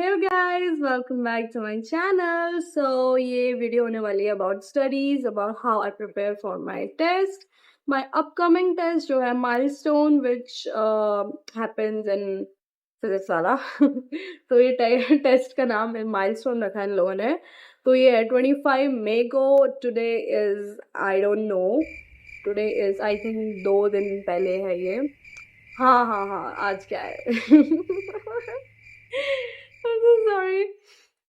Hello guys, welcome back to my channel. So ये video होने वाली है about studies, about how I prepare for my test, my upcoming test जो है milestone which happens in physics वाला। तो ये टेस्ट का नाम है माइलस्टोन रखा है इन लोगों ने। तो ये है 25 मई को। Today is I don't no, today is I think 2 दिन पहले है ये। हाँ, आज क्या है? सॉरी,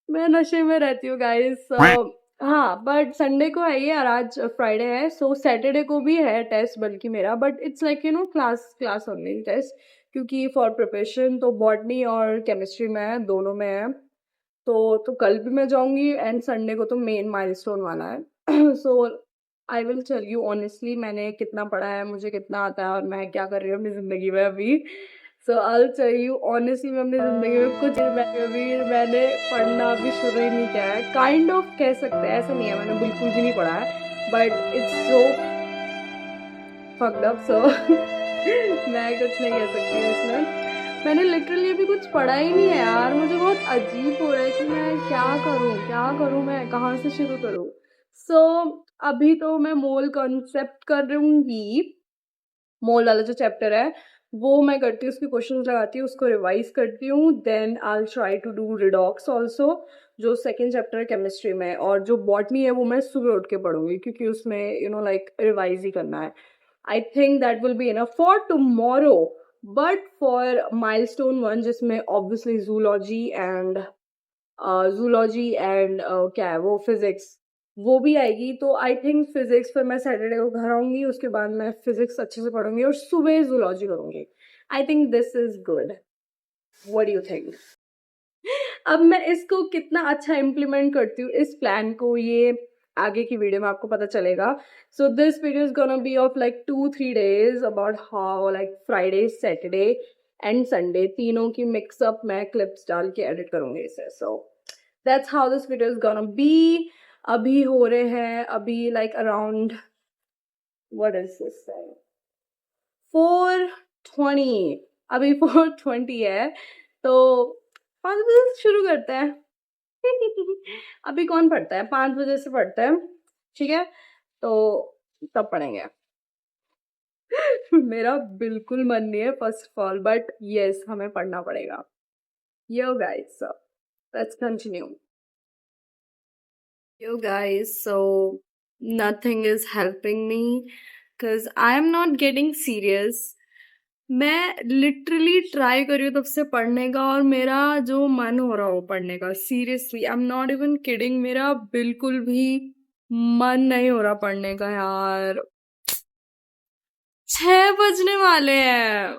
मैं नशे में रहती हूँ गाइस। हाँ, बट संडे को है ये और आज फ्राइडे है, सो सैटरडे को भी है टेस्ट बल्कि मेरा, but it's like class class online test, क्योंकि फॉर प्रिपरेशन तो बॉटनी और केमिस्ट्री में है, दोनों में है। तो कल भी मैं जाऊंगी एंड संडे को तो मेन माइलस्टोन वाला है। So I will tell you honestly मैंने कितना पढ़ा है, मुझे कितना आता है और मैं क्या कर रही हूँ अपनी ज़िंदगी में अभी। So I will tell you honestly मैं अपनी ज़िंदगी में कुछ अभी मैंने पढ़ना अभी शुरू ही नहीं किया है। काइंड ऑफ कह सकते हैं, ऐसा नहीं है मैंने बिल्कुल भी नहीं पढ़ा है, but it's so fucked up. So मैं कुछ नहीं कह सकती हूँ इसमें। मैंने लिटरली अभी कुछ पढ़ा ही नहीं है यार, मुझे बहुत अजीब हो रहा है कि मैं क्या करूँ, मैं कहाँ से शुरू करूँ। सो अभी तो मैं मोल कॉन्सेप्ट कर रहूँगी। मोल वाला जो चैप्टर है वो मैं करती हूँ, उसके क्वेश्चंस लगाती हूँ, उसको रिवाइज करती हूँ, then I try to do redox also, जो सेकेंड चैप्टर है केमिस्ट्री में। और जो बॉटनी है वो मैं सुबह उठ के पढ़ूंगी, क्योंकि उसमें लाइक रिवाइज ही करना है। I think that will be enough for tomorrow. But for milestone one, जिसमें obviously zoology and क्या है वो physics, वो भी आएगी। तो I think physics पर मैं सैटरडे को घर आऊंगी, उसके बाद मैं physics अच्छे से पढ़ूंगी और सुबह zoology करूंगी। I think this is good. What do you think? अब मैं इसको कितना अच्छा इम्प्लीमेंट करती हूँ इस प्लान को, ये आगे की वीडियो में आपको पता चलेगा। So this video is gonna be of like 2-3 days about how like Friday, Saturday and Sunday तीनों की मिक्सअप मैं क्लिप्स डाल के एडिट करूंगी इसे। So that's how this video is gonna be. अभी हो रहे हैं अभी like around what is this 4:20, अभी 4:20 है। तो 5 बजे से शुरू करते हैं। अभी कौन पढ़ता है, 5 बजे से पढ़ते हैं, ठीक है? तो तब पढ़ेंगे। मेरा बिल्कुल मन नहीं है first of all, but yes हमें पढ़ना पड़ेगा। Yo guys, so let's continue. Yo guys, so nothing is helping me because I am not getting serious. मैं लिटरली ट्राई कर रही हूँ तब से पढ़ने का, और मेरा जो मन हो रहा हो पढ़ने का, seriously I am not even kidding, मेरा बिल्कुल भी मन नहीं हो रहा पढ़ने का यार। 6 बजने वाले हैं,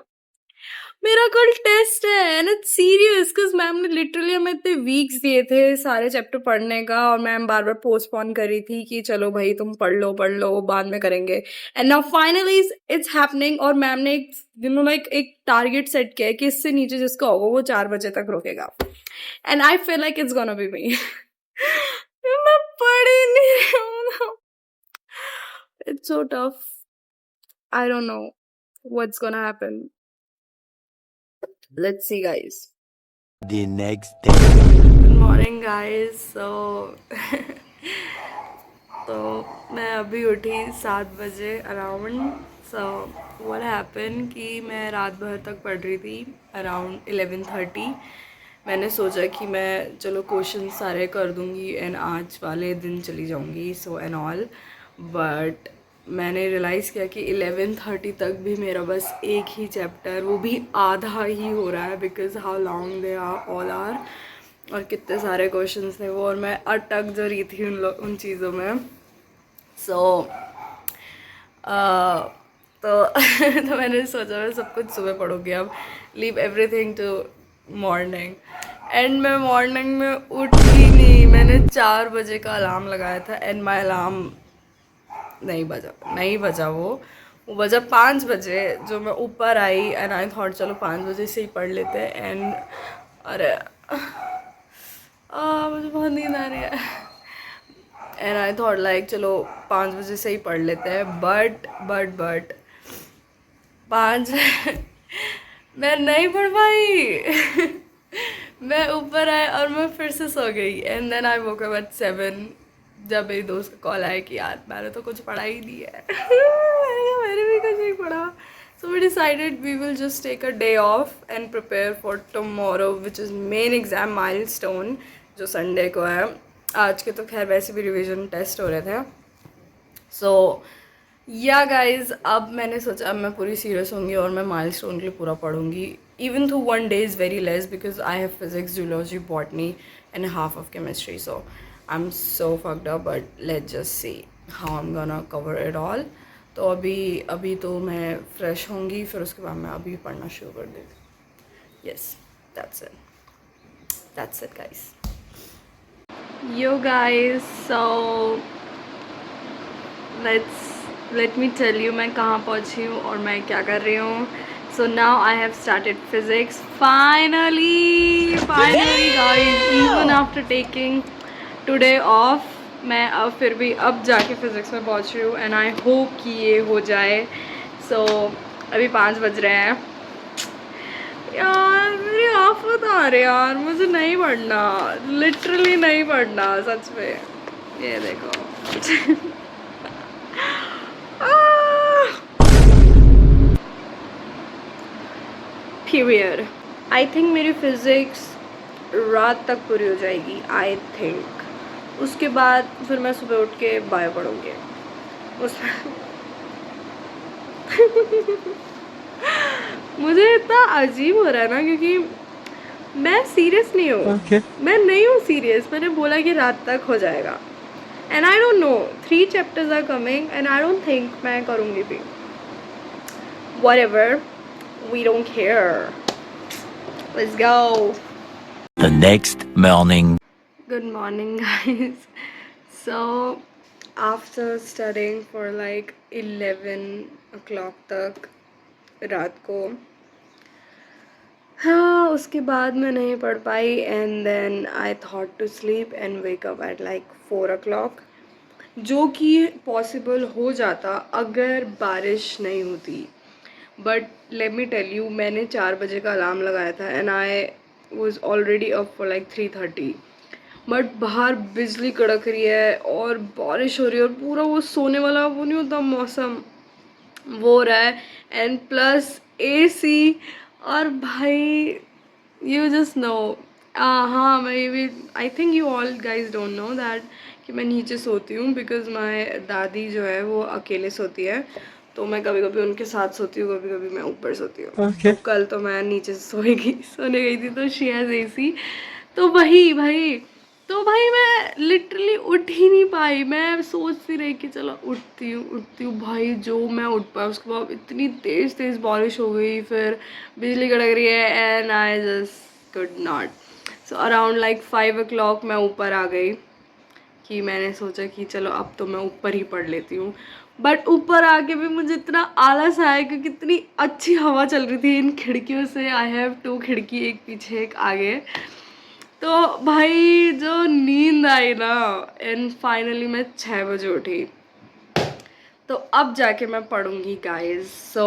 मेरा कल टेस्ट है and it's serious because ma'am ने लिटरली हमें इतने वीक्स दिए थे सारे चैप्टर पढ़ने का, और मैम बार बार पोस्टपोन कर रही थी कि चलो भाई तुम पढ़ लो बाद में करेंगे। And now finally it's happening, और मैम ने एक लाइक एक टारगेट सेट किया है कि इससे नीचे जिसका होगा वो 4 बजे तक रोकेगा, and I feel like it's gonna be me. मैं पढ़ ही नहीं रही हूँ, it's so tough, I don't know what's gonna happen. Let's see guys. The next day. Good morning guys. तो मैं अभी उठी 7 बजे अराउंड। सो व्हाट हैपन कि मैं रात भर तक पढ़ रही थी अराउंड 11:30। मैंने सोचा कि मैं चलो क्वेश्चन सारे कर दूंगी एंड आज वाले दिन चली जाऊंगी सो एंड ऑल, बट मैंने रियलाइज़ किया कि 11:30 तक भी मेरा बस एक ही चैप्टर, वो भी आधा ही हो रहा है, because how long they are all are, और कितने सारे क्वेश्चंस थे वो, और मैं अटक जो रही थी उन चीज़ों में। सो तो मैंने सोचा मैं सब कुछ सुबह पढ़ूँगी, अब leave everything to morning. And मैं मॉर्निंग में उठी नहीं, मैंने 4 बजे का अलार्म लगाया था एंड माई अलार्म नहीं बजा, वो बजा 5 बजे, जो मैं ऊपर आई एंड आई थॉट चलो 5 बजे से ही पढ़ लेते हैं। एंड अरे मुझे बहुत नींद आ रही है, एंड आई थॉट लाइक चलो 5 बजे से ही पढ़ लेते हैं, बट 5 मैं नहीं पढ़ पाई। मैं ऊपर आया और मैं फिर से सो गई and then I woke up at 7 जब मेरी दोस्त का कॉल आया कि यार मैंने तो कुछ पढ़ा ही नहीं है मैंने भी कुछ नहीं पढ़ा so we decided we will just take a day off and prepare for tomorrow which is main exam milestone जो संडे को है आज के तो खैर वैसे भी रिवीजन टेस्ट हो रहे थे सो या गाइज अब मैंने सोचा अब मैं पूरी सीरियस होंगी और मैं माइलस्टोन के लिए पूरा पढ़ूंगी इवन थो one day is very less because I have physics zoology botany and half of chemistry so I am so fucked up but let just see how I am gonna cover it all तो अभी तो मैं fresh होंगी फिर उसके बाद मैं अभी पढ़ना शुरू कर देती yes that's it guys yo guys so let me tell you मैं कहाँ पहुँची हूँ और मैं क्या कर रही हूँ so now I have started physics finally guys even after taking today off मैं अब फिर भी अब जाके फिज़िक्स में पहुँच रही हूँ and I hope कि ये हो जाए so अभी 5 बज रहे हैं यार मेरी आफत आ रही यार मुझे नहीं पढ़ना लिटरली नहीं पढ़ना सच में ये देखो पीरियड आई थिंक मेरी फिज़िक्स रात तक पूरी हो जाएगी आई थिंक उसके बाद फिर मैं सुबह उठ के बायो पढ़ूँगी उसमें मुझे इतना अजीब हो रहा है ना क्योंकि मैं सीरियस नहीं हूँ मैं नहीं हूँ सीरियस मैंने बोला कि रात तक हो जाएगा and I don't know 3 chapters are coming and I don't think मैं करूँगी भी whatever we don't care let's go The next morning. Good morning guys so after studying for like 11 o'clock तक रात को हाँ उसके बाद मैं नहीं पढ़ पाई and then I thought to sleep and wake up at like 4 o'clock जो कि पॉसिबल हो जाता अगर बारिश नहीं होती but let me tell you मैंने 4 बजे का अलार्म लगाया था and I was already up for like 3:30 but बाहर बिजली कड़क रही है और बारिश हो रही है और पूरा वो सोने वाला वो नहीं होता मौसम वो हो रहा है एंड प्लस AC और भाई यू जस्ट नो हाँ मैं ये भी I think you all guys don't know that कि मैं नीचे सोती हूँ बिकॉज माई दादी जो है वो अकेले सोती है तो मैं कभी कभी उनके साथ सोती हूँ कभी कभी मैं ऊपर सोती हूँ तो कल तो मैं नीचे सोने गई थी तो शी हैज़ AC तो भाई मैं लिटरली उठ ही नहीं पाई मैं सोचती रही कि चलो उठती हूँ भाई जो मैं उठ पाई उसके बाद इतनी तेज़ बारिश हो गई फिर बिजली कड़क रही है and I just could not so around like 5 o'clock मैं ऊपर आ गई कि मैंने सोचा कि चलो अब तो मैं ऊपर ही पढ़ लेती हूँ बट ऊपर आके भी मुझे इतना आलस आया क्योंकि इतनी अच्छी हवा चल रही थी इन खिड़कियों से आई हैव 2 खिड़की एक पीछे एक आगे तो भाई जो नींद आई ना एंड फाइनली मैं 6 बजे उठी तो अब जाके मैं पढ़ूंगी गाइस सो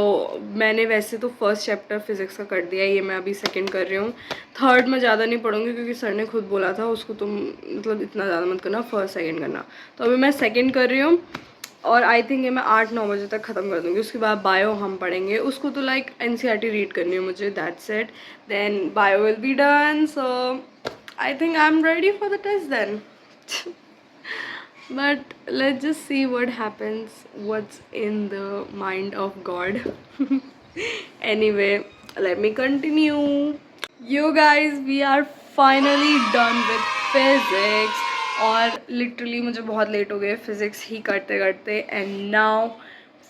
मैंने वैसे तो फर्स्ट चैप्टर फिज़िक्स का कर दिया ये मैं अभी सेकंड कर रही हूँ थर्ड में ज़्यादा नहीं पढ़ूंगी क्योंकि सर ने खुद बोला था उसको तुम मतलब इतना ज़्यादा मत करना फर्स्ट सेकंड करना तो अभी मैं सेकंड कर रही हूँ और आई थिंक ये मैं 8-9 बजे तक ख़त्म कर दूँगी उसके बाद बायो हम पढ़ेंगे उसको तो लाइक NCERT रीड करनी है मुझे that's it then bio will be done so I think I am ready for the test then but let's just see what happens what's in the mind of God anyway let me continue you guys we are finally done with physics और literally मुझे बहुत late हो गए physics ही करते करते and now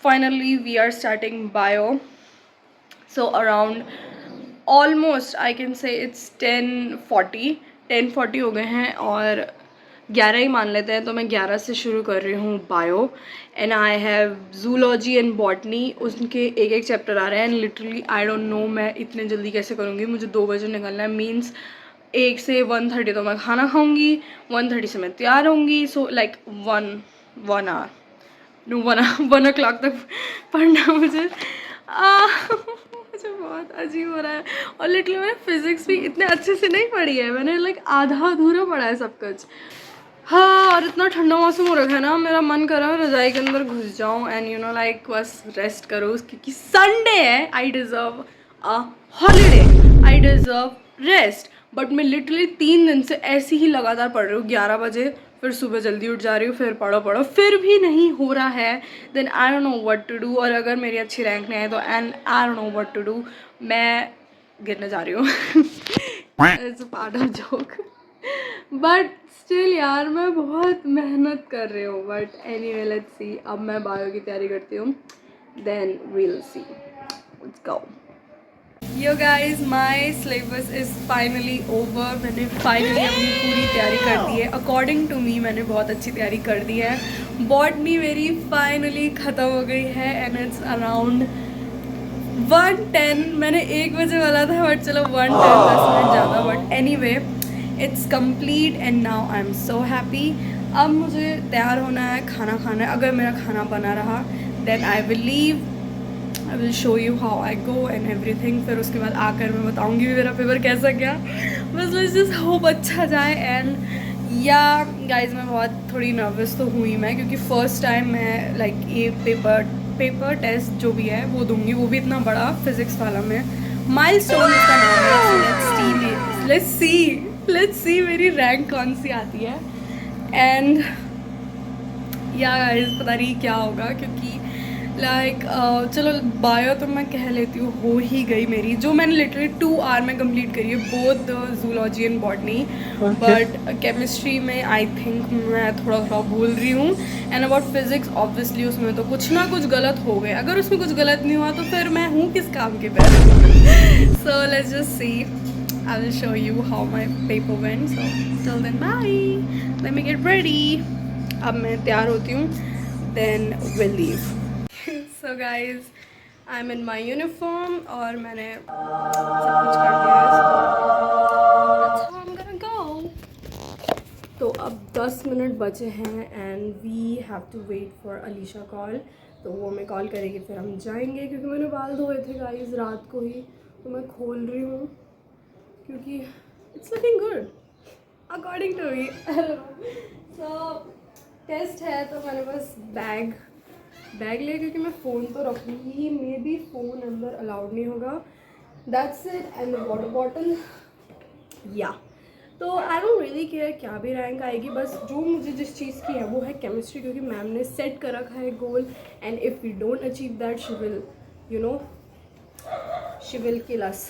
finally we are starting bio so around almost I can say it's 10:40 हो गए हैं और 11 ही मान लेते हैं तो मैं 11 से शुरू कर रही हूँ bio and I have zoology and botany उसके एक चैप्टर आ रहे हैं and literally I don't no मैं इतने जल्दी कैसे करूँगी मुझे 2 बजे निकलना है मीन्स 1 से 1:30 तो मैं खाना खाऊंगी 1:30 से मैं तैयार होंगी सो लाइक 1 hour 1 o'clock तक पढ़ना मुझे मुझे बहुत अजीब हो रहा है। और लिटरली मैंने फिजिक्स भी इतने अच्छे से नहीं पढ़ी है, मैंने लाइक आधा अधूरा पढ़ा है सब कुछ। हाँ, और इतना ठंडा मौसम हो रखा है ना, मेरा मन कर रहा है रजाई के अंदर घुस जाऊँ एंड यू नो लाइक बस रेस्ट करो, क्योंकि संडे है। I deserve a holiday, I deserve rest. But मैं लिटरली 3 दिन से ऐसे ही लगातार पढ़ रही हूँ, 11 बजे, फिर सुबह जल्दी उठ जा रही हूँ, फिर पढ़ो पढ़ो, फिर भी नहीं हो रहा है। Then I don't know what to do. और अगर मेरी अच्छी रैंक नहीं आए तो and I don't know what to do, मैं गिरने जा रही हूँ। It's a part of joke, but still यार मैं बहुत मेहनत कर रही हूँ। बट एनीवे लेट्स सी, अब मैं बायो की तैयारी करती हूँ, then we'll see, let's go. Yo guys, my syllabus is finally over. मैंने फाइनली अपनी पूरी तैयारी कर दी है। अकॉर्डिंग टू मी मैंने बहुत अच्छी तैयारी कर दी है। बॉटनी मेरी फाइनली ख़त्म हो गई है एंड इट्स अराउंड 1:10। मैंने 1 बजे वाला था, बट चलो 1:10, 10 मिनट ज़्यादा, but anyway it's complete and now I am so happy. अब मुझे तैयार होना है, खाना खाना है। अगर मेरा खाना बना रहा then I will leave, I will show you how I go and everything. फिर उसके बाद आकर मैं बताऊँगी मेरा पेपर कैसा गया। बस लेट्स जस्ट होप अच्छा जाए। एंड या गाइज, मैं बहुत थोड़ी नर्वस तो हुई मैं, क्योंकि फ़र्स्ट टाइम मैं लाइक ये पेपर टेस्ट जो भी है वो दूंगी, वो भी इतना बड़ा फिज़िक्स वाला में। माइलस्टोन इसका नाम है। लेट्स सी मेरी रैंक कौन सी आती है। एंड या गाइस, पता नहीं क्या होगा, क्योंकि लाइक चलो बायो तो मैं कह लेती हूँ हो ही गई मेरी, जो मैंने लिटरली 2 आवर में कंप्लीट करी है, both zoology and botany. But chemistry में आई थिंक मैं थोड़ा थोड़ा भूल रही हूँ। एंड अबाउट फिजिक्स ऑब्वियसली उसमें तो कुछ ना कुछ गलत हो गया। अगर उसमें कुछ गलत नहीं हुआ तो फिर मैं हूँ किस काम के पे। So let's just see, I will show you how my paper went. So till then bye, let me get ready. अब मैं तैयार होती हूँ, then will leave. So guys, I am in my uniform और मैंने सब कुछ कर दिया है। That's how I'm gonna go. तो अब 10 मिनट बचे हैं and we have to wait for Alisha call. तो वो हमें कॉल करेगी, फिर हम जाएंगे, क्योंकि मैंने बाल धोए थे गाइज रात को ही, तो मैं खोल रही हूँ क्योंकि it's looking good according to me. So test है तो मैंने बस बैग लिया, क्योंकि मैं फ़ोन तो रखूँगी, मे बी फ़ोन अंदर अलाउड नहीं होगा। That's it, and water bottle. या तो आई डोंट रियली केयर क्या भी रैंक आएगी, बस जो मुझे जिस चीज़ की है वो है केमिस्ट्री, क्योंकि मैम ने सेट कर रखा है goal. And if we don't achieve that she will you know she will kill us.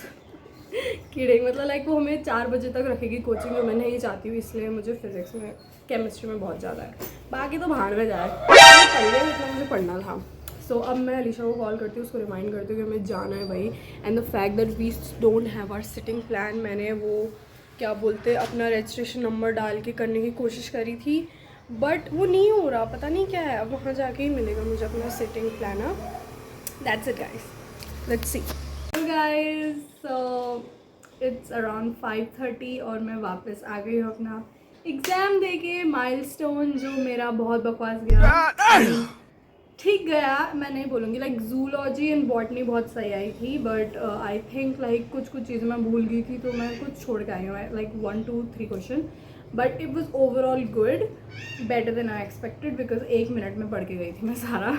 Kidding, मतलब लाइक वो हमें 4 बजे तक रखेगी कोचिंग, जो मैं नहीं चाहती हूँ। इसलिए मुझे फिजिक्स में केमिस्ट्री में बहुत ज़्यादा है, बाकी तो भाड़ में जाए, पढ़ लिया जितना मुझे पढ़ना था। सो अब मैं अलीशा को कॉल करती हूँ, उसको रिमाइंड करती हूँ कि हमें जाना है भाई। And the fact that we don't have our sitting plan, मैंने वो क्या बोलते अपना रजिस्ट्रेशन नंबर डाल के करने की कोशिश करी थी, बट वो नहीं हो रहा, पता नहीं क्या है। अब वहाँ जाके ही मिलेगा मुझे अपना sitting plan. That's it guys, let's see. Guys, so it's around 5:30 और मैं वापस आ गई हूँ अपना एग्ज़ाम देके। माइलस्टोन जो मेरा बहुत बकवास गया, ठीक गया मैं नहीं बोलूँगी, लाइक जूलॉजी एंड बॉटनी बहुत सही आई थी, बट आई थिंक लाइक कुछ चीज़ें मैं भूल गई थी, तो मैं कुछ छोड़ के आई हूँ, like 1, 2, 3 question. But it was overall good, better than I expected, because 1 minute में पढ़ के गई थी मैं सारा।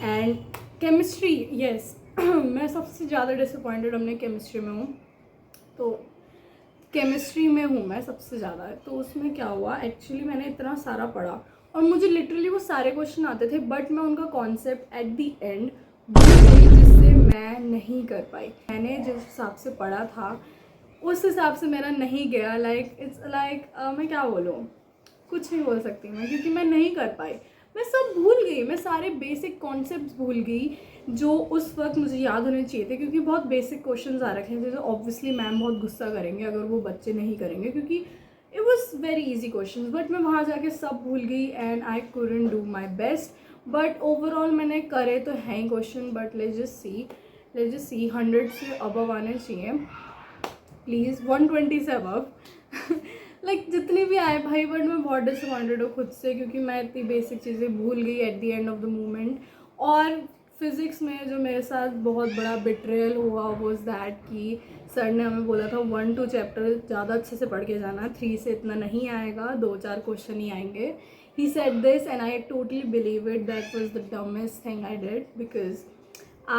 एंड केमिस्ट्री, येस, मैं सबसे ज़्यादा डिसअपॉइंटेड अपने केमिस्ट्री में हूँ। तो केमिस्ट्री में हूँ मैं सबसे ज़्यादा। तो उसमें क्या हुआ, एक्चुअली मैंने इतना सारा पढ़ा और मुझे लिटरली वो सारे क्वेश्चन आते थे, बट मैं उनका कॉन्सेप्ट एट दी एंड भूल गई, जिससे मैं नहीं कर पाई। मैंने जिस हिसाब से पढ़ा था उस हिसाब से मेरा नहीं गया। लाइक इट्स लाइक मैं क्या बोलूँ, कुछ नहीं बोल सकती मैं, क्योंकि मैं नहीं कर पाई। मैं सब भूल गई, मैं सारे बेसिक कॉन्सेप्ट्स भूल गई जो उस वक्त मुझे याद होने चाहिए थे, क्योंकि बहुत बेसिक क्वेश्चंस आ रखे हैं, जैसे ऑब्वियसली मैम बहुत गुस्सा करेंगे अगर वो बच्चे नहीं करेंगे, क्योंकि it was very easy questions. But मैं वहाँ जाके सब भूल गई and I couldn't do my best. But overall मैंने करे तो हैं ही question, but let's just see 100 से अबव आने चाहिए प्लीज़, 120 से अबव। लाइक जितनी भी आए भाई, बट मैं बहुत डिसअपॉइंटेड हूँ खुद से, क्योंकि मैं इतनी बेसिक चीज़ें भूल गई at the end of the moment. और फिज़िक्स में जो मेरे साथ बहुत बड़ा बिट्रेयल हुआ वाज दैट कि सर ने हमें बोला था 1-2 चैप्टर ज़्यादा अच्छे से पढ़ के जाना, 3 से इतना नहीं आएगा, 2-4 क्वेश्चन ही आएंगे. He said this and I totally believe it. That was the dumbest thing I did because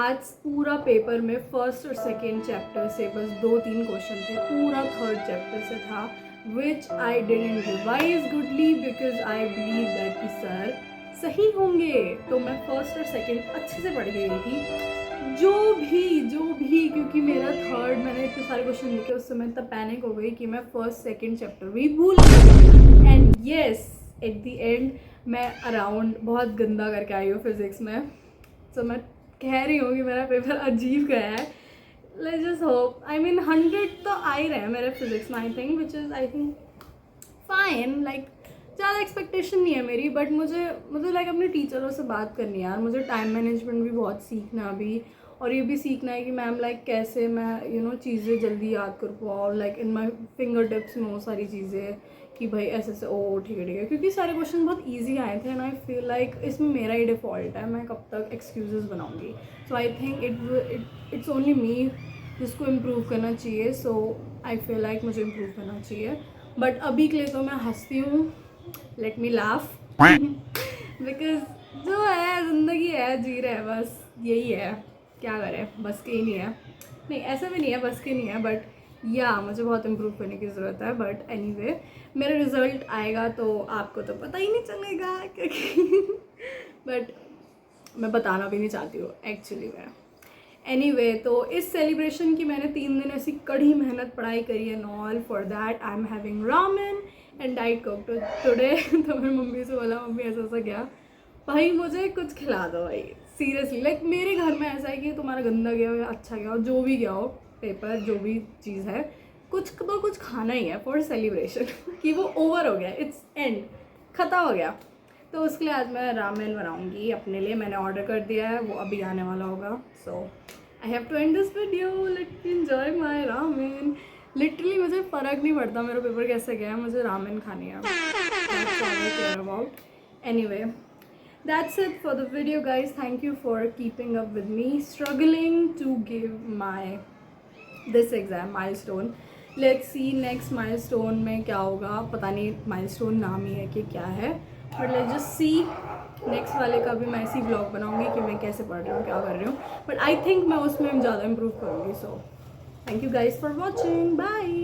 आज पूरा पेपर में फर्स्ट और सेकेंड चैप्टर से बस 2-3 क्वेश्चन थे, पूरा थर्ड चैप्टर से था, which I didn't revise goodly because I believe that कि सर सही होंगे. तो मैं फर्स्ट और सेकेंड अच्छे से पढ़ के गई थी, जो भी क्योंकि मेरा थर्ड मैंने इतने सारे क्वेश्चन लिखे उससे मैं इतना पैनिक हो गई कि मैं फर्स्ट सेकेंड चैप्टर भी भूल गई. And yes at the end मैं अराउंड बहुत गंदा करके आई हूँ फिज़िक्स में. तो मैं कह रही हूँ कि मेरा पेपर अजीब गया है. Let's just hope. I mean 100 तो आ ही रहे हैं मेरे फिज़िक्स में I think, which is I think fine. Like ज़्यादा एक्सपेक्टेशन नहीं है मेरी, बट मुझे लाइक अपने टीचरों से बात करनी है यार. मुझे टाइम मैनेजमेंट भी बहुत सीखना है अभी, और ये भी सीखना है कि मैम लाइक कैसे मैं चीज़ें जल्दी याद कर पाऊँ, और like in my finger tips में वो सारी चीज़ें कि भाई ऐसे से ओ ठीक है क्योंकि सारे क्वेश्चन बहुत ईजी आए थे. एंड आई फील लाइक इसमें मेरा ही डिफ़ॉल्ट है, मैं कब तक एक्सक्यूजेस बनाऊँगी. So I think it's only me जिसको इम्प्रूव करना चाहिए. सो आई फील लाइक मुझे इम्प्रूव करना चाहिए. बट अभी के लिए तो मैं हंसती हूँ, लेट मी लाफ बिकॉज जो है ज़िंदगी है, जी रहे हैं, बस यही है, क्या करें, बस के ही नहीं है. नहीं ऐसा भी नहीं है बस के नहीं है, बट या मुझे बहुत इम्प्रूव करने की ज़रूरत है. बट एनीवे मेरा रिज़ल्ट आएगा तो आपको तो पता ही नहीं चलेगा क्योंकि बट मैं बताना भी नहीं चाहती हूँ एक्चुअली में. एनीवे तो इस सेलिब्रेशन की मैंने 3 दिन ऐसी कड़ी मेहनत पढ़ाई करी है. All for that I am having ramen and diet Coke today. तो मैं मम्मी से बोला मम्मी ऐसा क्या, भाई मुझे कुछ खिला दो भाई सीरियसली. लाइक मेरे घर में ऐसा है कि तुम्हारा गंदा गया हो या अच्छा गया हो, जो भी गया हो पेपर, जो भी चीज़ है, कुछ तो कुछ खाना ही है फॉर सेलिब्रेशन कि वो ओवर हो गया, इट्स एंड, ख़त्म हो गया. तो उसके लिए आज मैं रामेन बनाऊंगी अपने लिए. मैंने ऑर्डर कर दिया है, वो अभी आने वाला होगा. So I have to end this video. Let me enjoy my ramen. Literally मुझे फ़र्क नहीं पड़ता मेरा पेपर कैसे गया, मुझे रामेन खानी है. That's all I care about. Anyway, that's it for the video guys. Thank you for keeping up with me struggling to give this exam milestone. Let's see next milestone में क्या होगा. पता नहीं milestone नाम ही है कि क्या है, but let's just see. Next वाले का भी मैं ऐसी ब्लॉग बनाऊंगी कि मैं कैसे पढ़ रही हूँ, क्या कर रही हूँ. बट आई थिंक मैं उसमें ज़्यादा इम्प्रूव करूँगी. So thank you guys for watching. Bye.